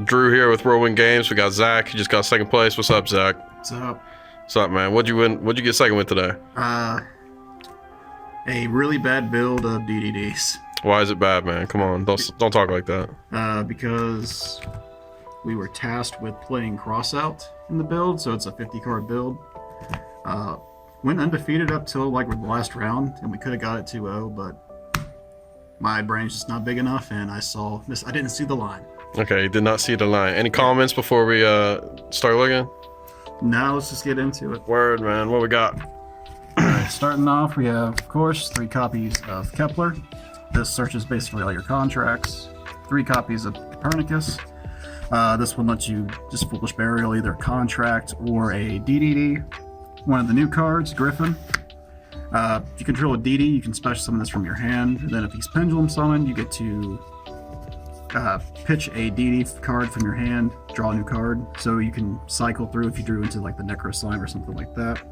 Drew here with Whirlwind Games. We got Zach. He just got second place. What's up, Zach? What's up? What's up, man? What'd you win? What'd you get second with today? A really bad build of DDDs. Why is it bad, man? Come on, don't talk like that. Because we were tasked with playing Crossout in the build, so it's a 50-card build. Went undefeated up till like the last round, and we could have got it 2-0, but my brain's just not big enough, and I saw this. I didn't see the line. Okay, you did not see the line. Any comments before we start looking? Now let's just get into it. Word, man. What we got? Alright, starting off, we have, of course, 3 copies of Kepler. This searches basically all your contracts. 3 copies of Copernicus. This one lets you just Foolish Burial either a contract or a DDD. One of the new cards, Griffin. If you control a DD, you can special summon this from your hand. And then if he's Pendulum Summoned, you get to pitch a DD card from your hand, draw a new card. So you can cycle through if you drew into like the Necro Slime or something like that.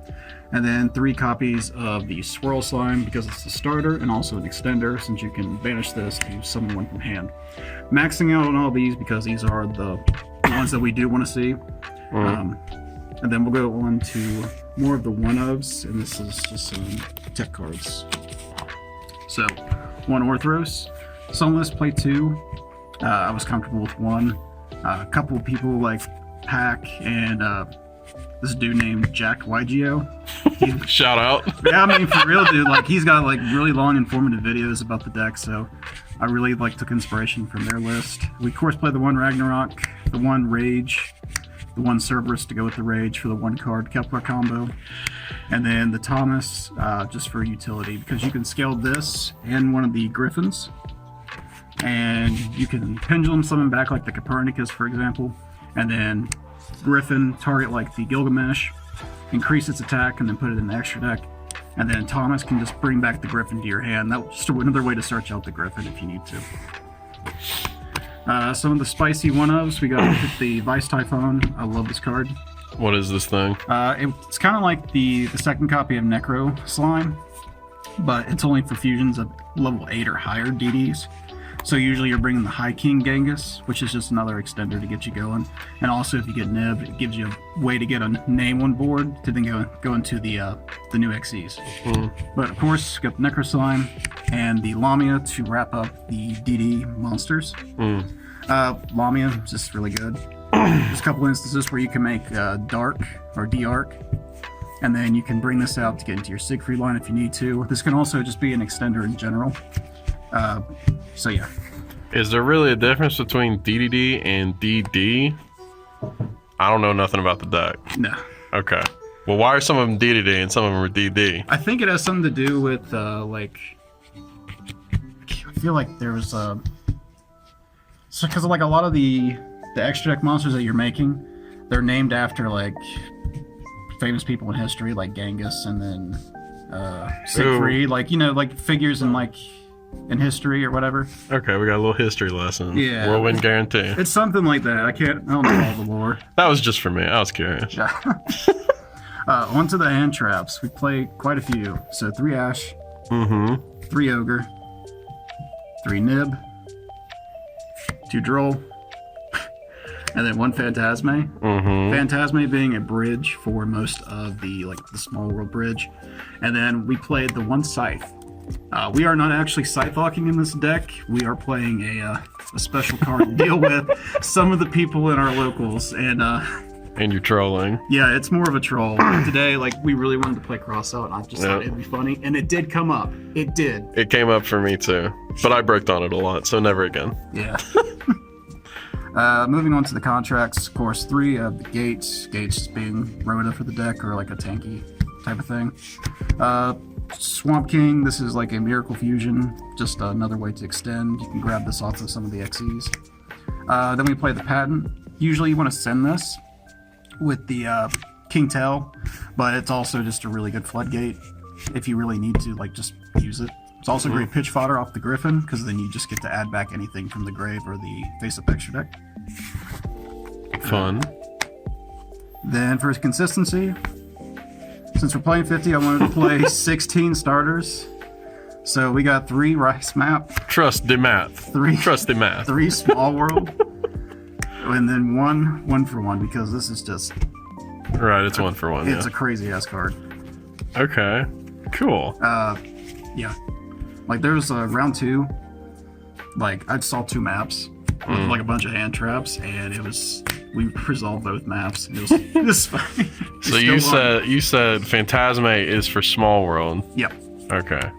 And then 3 copies of the Swirl Slime because it's a starter and also an extender, since you can banish this to summon one from hand. Maxing out on all these because these are the ones that we do want to see. And then we'll go on to more of the one-ofs, and this is just some tech cards. So, 1 Orthros. Some list play 2. I was comfortable with 1. A couple of people like Pack and this dude named Jack YGO. Shout out. Yeah, I mean, for real, dude. Like, he's got like really long, informative videos about the deck, so I really like took inspiration from their list. We of course play the 1 Ragnarok, the 1 Rage, the 1 Cerberus to go with the Rage for the 1 card Kepler combo, and then the Thomas just for utility because you can scale this and one of the Griffins, and you can pendulum summon back like the Copernicus, for example, and then Griffin target like the Gilgamesh, increase its attack, and then put it in the extra deck. And then Thomas can just bring back the Griffin to your hand. That's just another way to search out the Griffin if you need to. Some of the spicy one-ofs, we got the Vice Typhon. I love this card. What is this thing? It's kind of like the second copy of Necro Slime, but it's only for fusions of level 8 or higher DDs. So usually you're bringing the High King Genghis, which is just another extender to get you going. And also if you get nibbed, it gives you a way to get a name on board to then go into the new XEs. But of course, you got the Necro Slime and the Lamia to wrap up the DD monsters. Lamia is just really good. There's a couple instances where you can make Dark or D-Arc, and then you can bring this out to get into your Siegfried line if you need to. This can also just be an extender in general. So yeah. Is there really a difference between DDD and DD? I don't know nothing about the deck. No. Okay. Well, why are some of them DDD and some of them are DD? I think it has something to do with like, I feel like there was so because like a lot of the extra deck monsters that you're making, they're named after like famous people in history, like Genghis, and then Siegfried, like, you know, like figures in like in history or whatever. Okay, we got a little history lesson. Yeah. Whirlwind guarantee. It's something like that. I don't know all the lore. That was just for me. I was curious. Yeah. Onto the hand traps. We play quite a few. So 3 Ash. 3 Ogre. 3 Nib. 2 Droll. And then 1 Phantasme. Phantasme being a bridge for most of the small world bridge. And then we played the 1 Scythe. We are not actually Scythe-hawking in this deck. We are playing a special card to deal with some of the people in our locals. And you're trolling. Yeah, it's more of a troll. Today, like, we really wanted to play Crossout, and I just thought it'd be funny. And it did come up. It did. It came up for me too. But I bricked on it a lot, so never again. Yeah. Moving on to the contracts, of course, 3 of the Gates. Gates being Rhoda for the deck, or like a tanky type of thing. Swamp King, this is like a Miracle Fusion, just another way to extend. You can grab this off of some of the XEs. Then we play the Patent. Usually you want to send this with the King Tail, but it's also just a really good floodgate if you really need to, like, just use it. It's also great pitch fodder off the Griffin, because then you just get to add back anything from the grave or the face-up extra deck. Fun. Then for consistency, since we're playing 50, I wanted to play 16 starters. So we got 3 Rice Map. Trust the math. 3 Trust the math. 3 Small World. And then one for one, because this is just... Right, it's 1 for 1, It's yeah. a crazy-ass card. Okay, cool. Yeah. Like, there's round 2. Like, I saw 2 maps with, like, a bunch of hand traps, and it was... We resolved both maps. It was funny. So you said Phantasme is for Small World. Yep. Okay.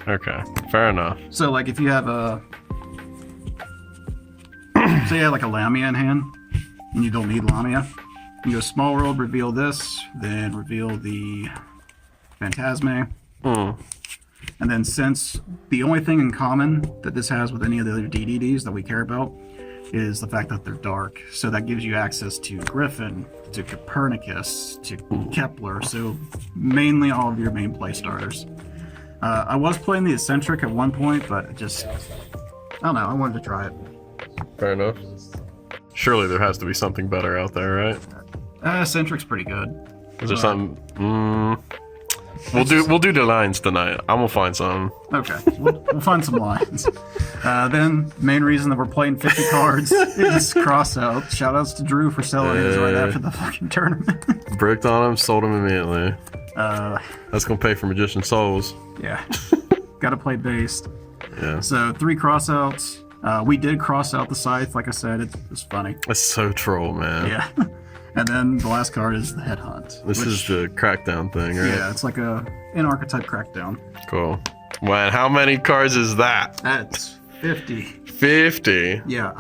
Okay, fair enough. So, like, if you have a... Say you have, like, a Lamia in hand, and you don't need Lamia, you go Small World, reveal this, then reveal the Phantasme. And then, since the only thing in common that this has with any of the other DDDs that we care about is the fact that they're dark. So that gives you access to Griffin, to Copernicus, to Kepler, so mainly all of your main play starters. I was playing the Eccentric at one point, but it just... I don't know, I wanted to try it. Fair enough. Surely there has to be something better out there, right? Eccentric's pretty good. Is there something... We'll do the lines tonight. I'm gonna find some. Okay, we'll find some lines. Then, main reason that we're playing 50 cards is Crossout. Shoutouts to Drew for selling his right after the fucking tournament. Bricked on him, sold him immediately. That's gonna pay for Magician Souls. Yeah, gotta play based. Yeah. So 3 Crossouts. We did cross out the Scythe, like I said. It was funny. That's so troll, man. Yeah. And then the last card is the Headhunt. This is the Crackdown thing, right? Yeah, it's like an archetype Crackdown. Cool. Man, how many cards is that? That's 50. 50? Yeah,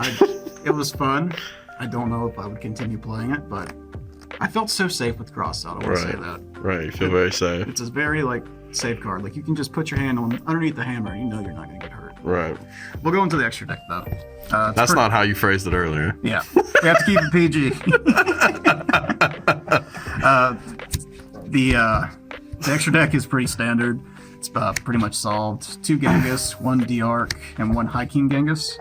it was fun. I don't know if I would continue playing it, but I felt so safe with Crossout, I want to say that. Right, you feel very safe. It's a very, like, safe card. Like, you can just put your hand on underneath the hammer and you know you're not going to get hurt. Right. We'll go into the extra deck, though. That's not how you phrased it earlier. Yeah. We have to keep it PG. The extra deck is pretty standard. It's pretty much solved. 2 Genghis, 1 D-Arc, and 1 High King Genghis.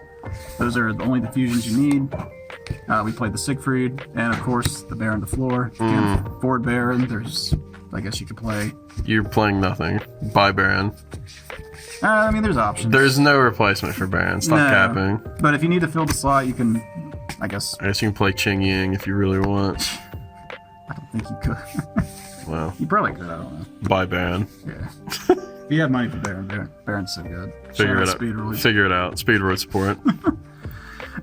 Those are only the fusions you need. We played the Siegfried, and of course the Baron the Floor. Again, Ford Baron, there's... I guess you could play... You're playing nothing. Bye, Baron. I mean, there's options. There's no replacement for Baron. Stop capping. But if you need to fill the slot, you can... I guess you can play Ching Ying if you really want. I don't think you could. Well, you probably could, I don't know. Bye, Baron. Yeah. If you have money for Baron, Baron's so good. Figure it out. Speed road support.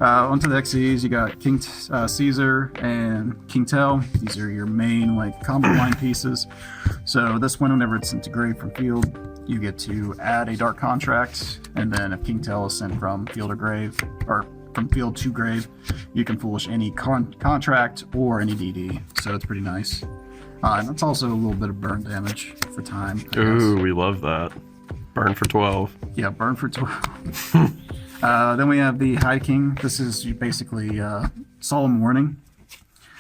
Onto the XCs, you got King Caesar and King Tell. These are your main, like, combo line pieces. So this one, whenever it's sent to grave from field, you get to add a dark contract, and then if King Tell is sent from field or grave, or from field to grave, you can foolish any contract or any DD. So it's pretty nice. And it's also a little bit of burn damage for time. Ooh, we love that. Burn for 12. Yeah, burn for 12. Then we have the High King. This is basically Solemn Warning.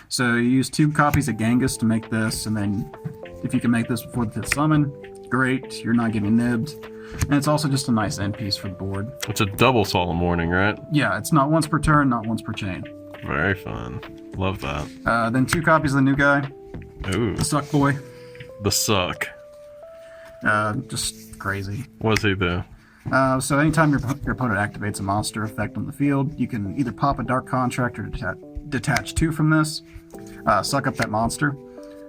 So you use 2 copies of Genghis to make this, and then if you can make this before the 5th summon, great, you're not getting nibbed. And it's also just a nice end piece for the board. It's a double Solemn Warning, right? Yeah, it's not once per turn, not once per chain. Very fun. Love that. Then 2 copies of the new guy. Ooh. The Suck Boy. The Suck. Just crazy. What does he do? So anytime your opponent activates a monster effect on the field, you can either pop a dark contract or detach 2 from this, suck up that monster.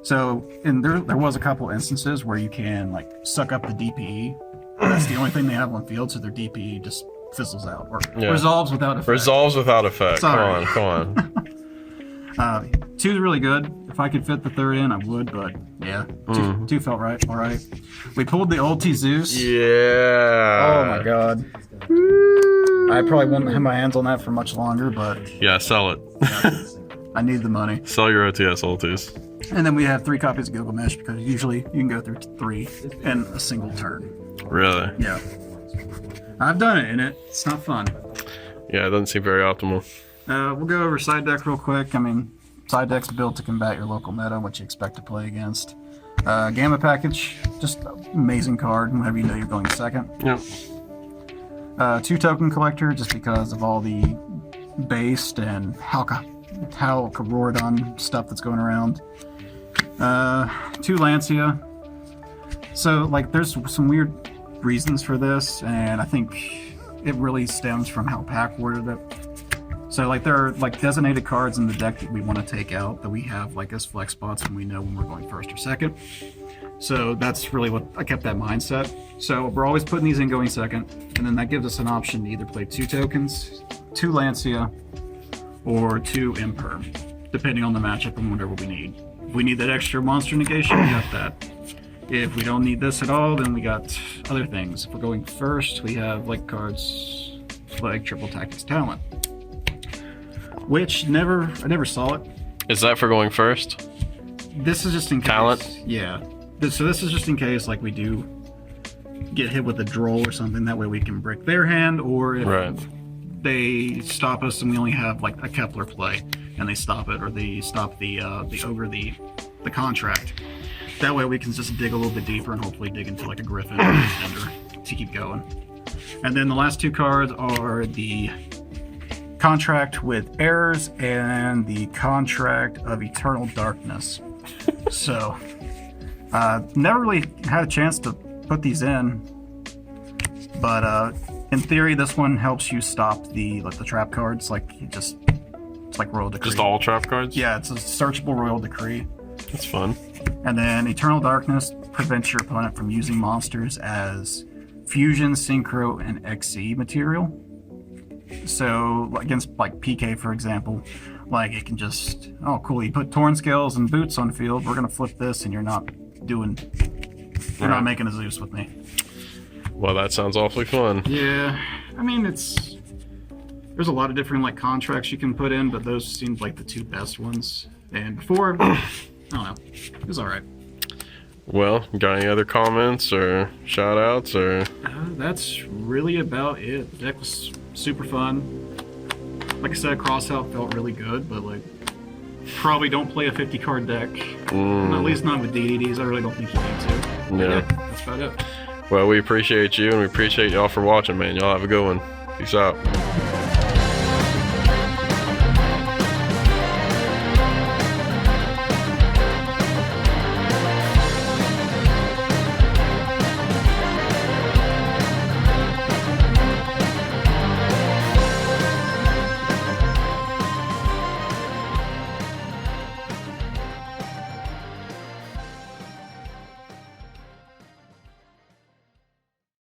So there was a couple instances where you can, like, suck up the DPE. That's the only thing they have on field, so their DPE just fizzles out or resolves without effect. Resolves without effect. Sorry. Come on. 2 is really good. If I could fit the 3rd in, I would, but yeah, 2 felt right. All right. We pulled the Ulti Zeus. Yeah. Oh my god. I probably won't have my hands on that for much longer, but yeah, sell it. I need the money. Sell your OTS Ultis. And then we have 3 copies of Gilgamesh because usually you can go through 3 in a single turn. Really? Yeah. I've done it, and it's not fun. Yeah, it doesn't seem very optimal. We'll go over side deck real quick. I mean, side deck's built to combat your local meta, what you expect to play against. Gamma Package, just amazing card whenever you know you're going second. Yep. 2 Token Collector, just because of all the based and how Corroridon stuff that's going around. 2 Lancia. So, like, there's some weird reasons for this, and I think it really stems from how pack worded it. So like there are like designated cards in the deck that we want to take out that we have like as flex spots when we know when we're going first or second. So that's really what I kept that mindset. So we're always putting these in going second, and then that gives us an option to either play 2 tokens, 2 Lancia, or 2 Imperm, depending on the matchup and whatever we need. If we need that extra monster negation, we got that. If we don't need this at all, then we got other things. If we're going first, we have like cards like Triple Tactics Talent, which I never saw it. Is that for going first? This is just in case. Talent? Yeah. So this is just in case like we do get hit with a droll or something. That way we can brick their hand, or if they stop us and we only have like a Kepler play and they stop it, or they stop the contract. That way we can just dig a little bit deeper and hopefully dig into like a Griffin or a Extender to keep going. And then the last 2 cards are the Contract with Errors and the Contract of Eternal Darkness. So, never really had a chance to put these in, but in theory, this one helps you stop the trap cards. It's like Royal Decree. Just all trap cards? Yeah, it's a searchable Royal Decree. That's fun. And then Eternal Darkness prevents your opponent from using monsters as Fusion, Synchro, and XE material. So against like PK, for example, like it can just, oh cool, you put Torn Scales and Boots on field, we're gonna flip this, and you're not making a Zeus with me. Well, that sounds awfully fun. Yeah, I mean there's a lot of different like contracts you can put in, but those seemed like the 2 best ones. And before, I don't know, it was all right. Well, got any other comments or shout outs or? That's really about it. The deck was super fun. Like I said, Crossout felt really good, but like probably don't play a 50 card deck. At least not with DDDs. I really don't think you need to. Yeah. That's about it. Well, we appreciate you and we appreciate y'all for watching, man. Y'all have a good one. Peace out.